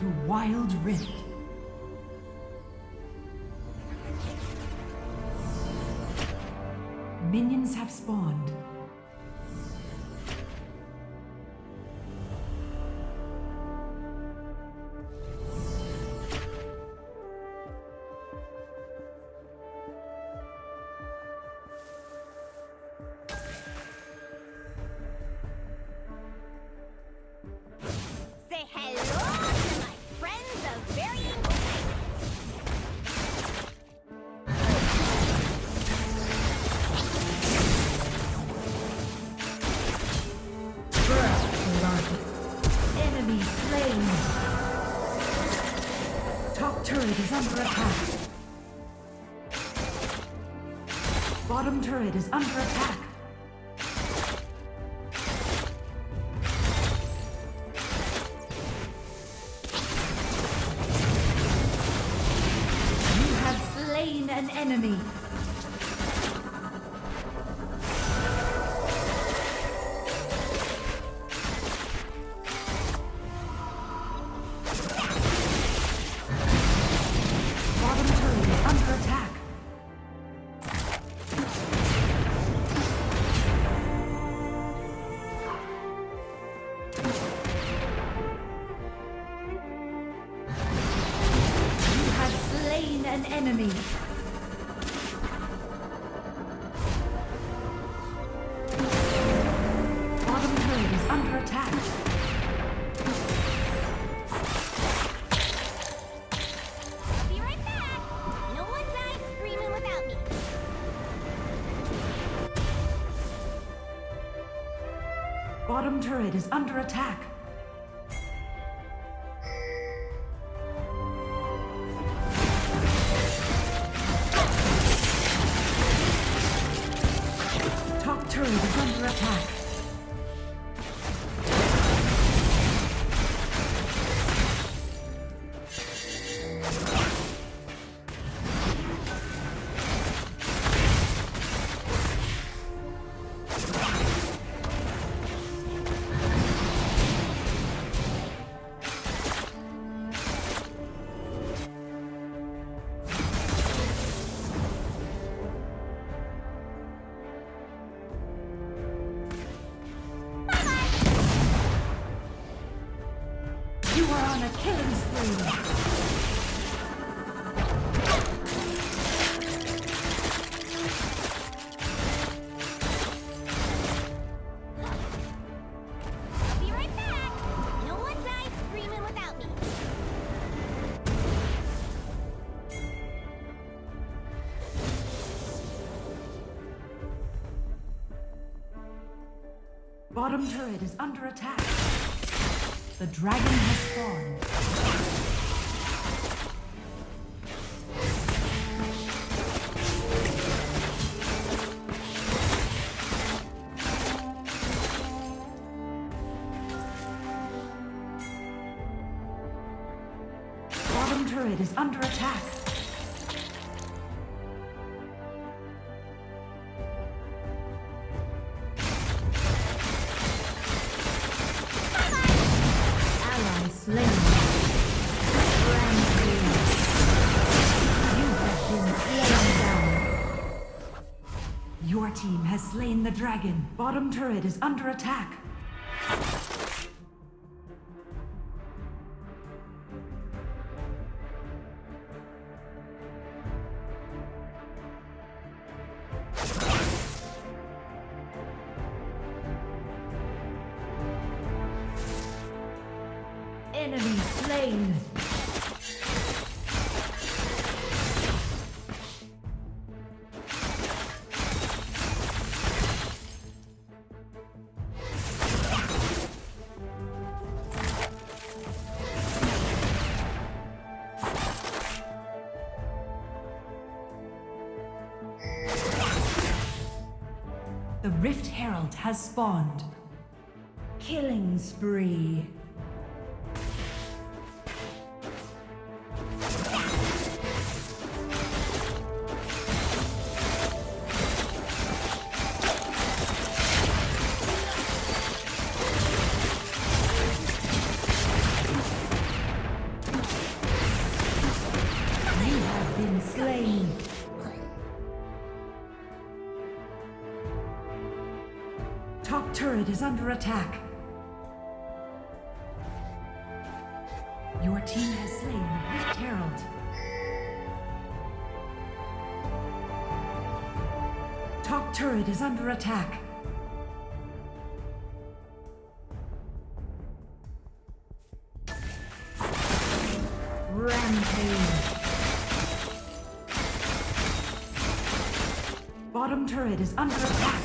to Wild Rift. Minions have spawned. Say hello to my friends of varying First blood. Enemy slain. Top turret is under attack. Bottom turret is under attack. You have slain an enemy. Bottom turret is under attack. You have slain an enemy. Bottom turret is under attack. I'll be right back. No one dies screaming without me. Bottom turret is under attack. Top turret is under attack. You are on a killing spree. I'll be right back. No one dies screaming without me. Bottom turret is under attack. The dragon has spawned. Bottom turret is under attack. Ally slain. Rampage. You have been slain down. Your team has slain the dragon. Bottom turret is under attack. Enemy slain. The Rift Herald has spawned. Killing spree. Top turret is under attack. Your team has slain the Rift Herald. Top turret is under attack. Rampage. Bottom turret is under attack.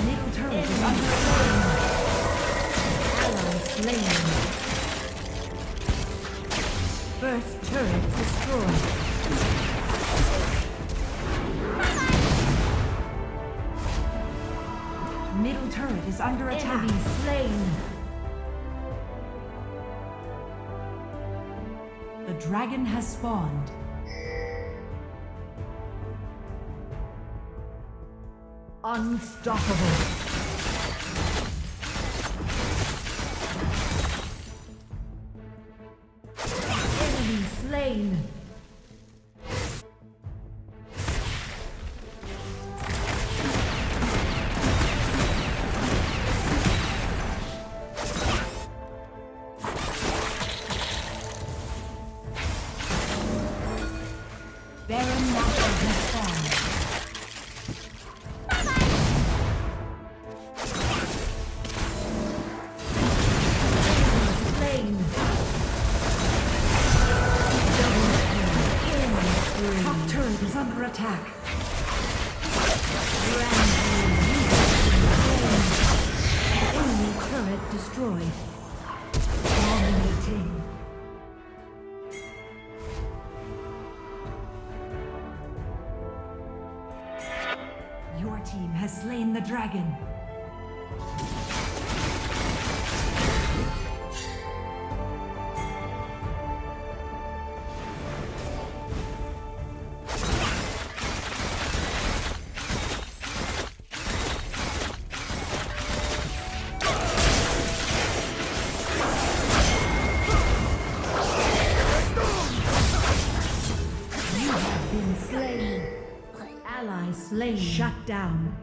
Middle turret is under attack. Ally slain. First turret destroyed. Middle turret is under attack. Enemy slain. The dragon has spawned. Unstoppable. Enemy slain. Baron Nashor has spawned. Slain. Top turret is under attack. Enemy turret destroyed. Dominating. Your team has slain the dragon. You have been slain. Ally slain. Shut down.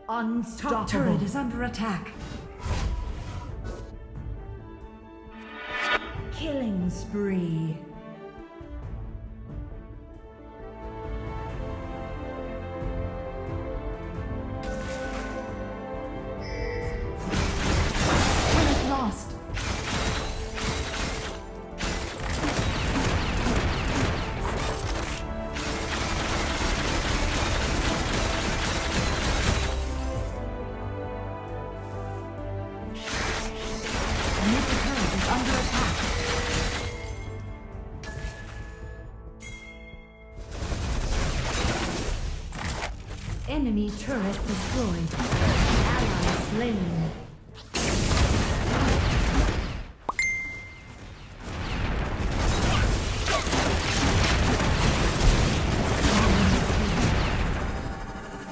Unstoppable. Top turret is under attack. Killing spree. Turret lost. Middle turret is under attack. Enemy turret destroyed. Ally slain.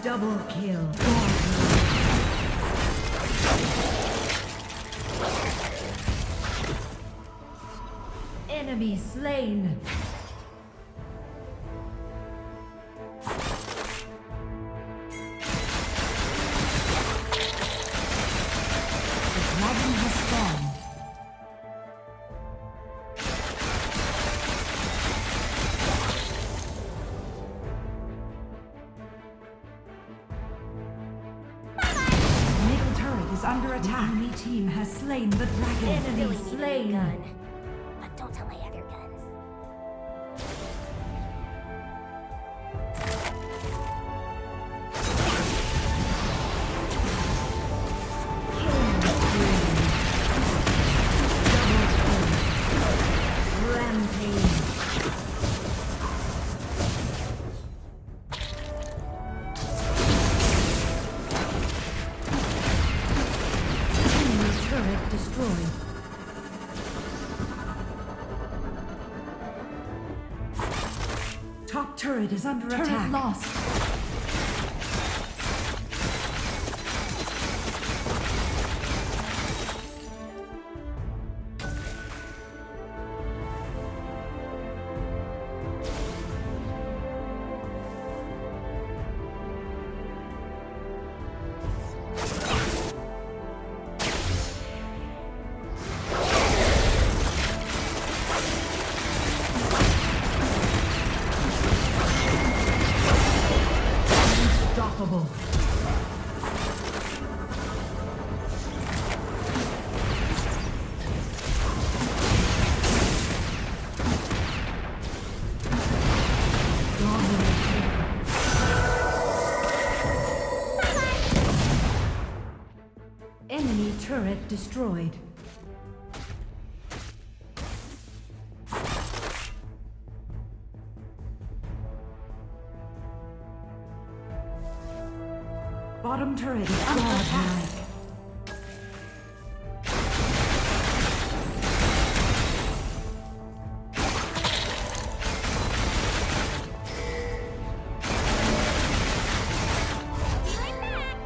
Double kill. Enemy slain. The dragon has spawned. Middle turret is under attack. Enemy team has slain the dragon. Enemy Really need a new slain. gun. But don't tell my other guns. Rampage. Enemy turret destroyed. Top turret is under attack. Lost. Unstoppable. Enemy turret destroyed. Bottom turret is under attack. Be right back.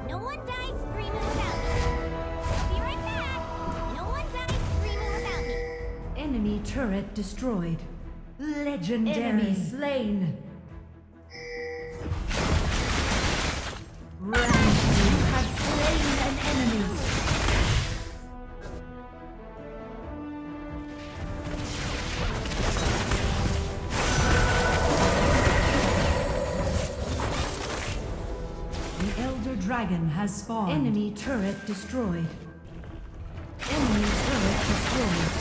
No one dies screaming without me. Be right back. No one dies screaming without me. Enemy turret destroyed. Legendary. Enemy slain. Ramsey, you have slain an enemy. The Elder Dragon has spawned. Enemy turret destroyed. Enemy turret destroyed.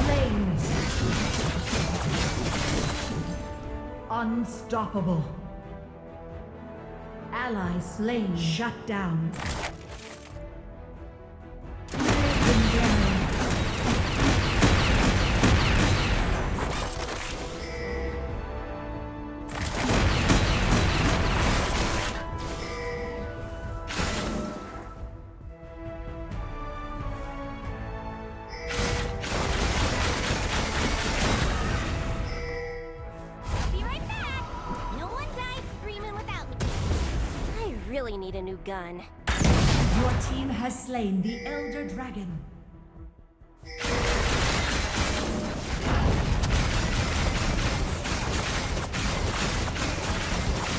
Enemy slain. Unstoppable. Ally slain. Shut down. Legendary. Be right back. No one dies screaming without me. I really need a new gun. Your team has slain the Elder Dragon.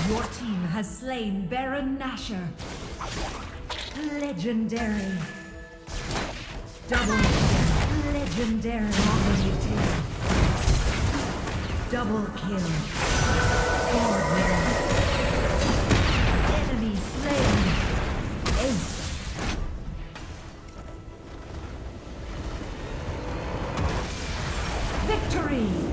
Your team has slain Baron Nashor. Legendary. Double kill. Legendary. Dominating. Double kill. Ordinary. Enemy slain. Ace. Victory!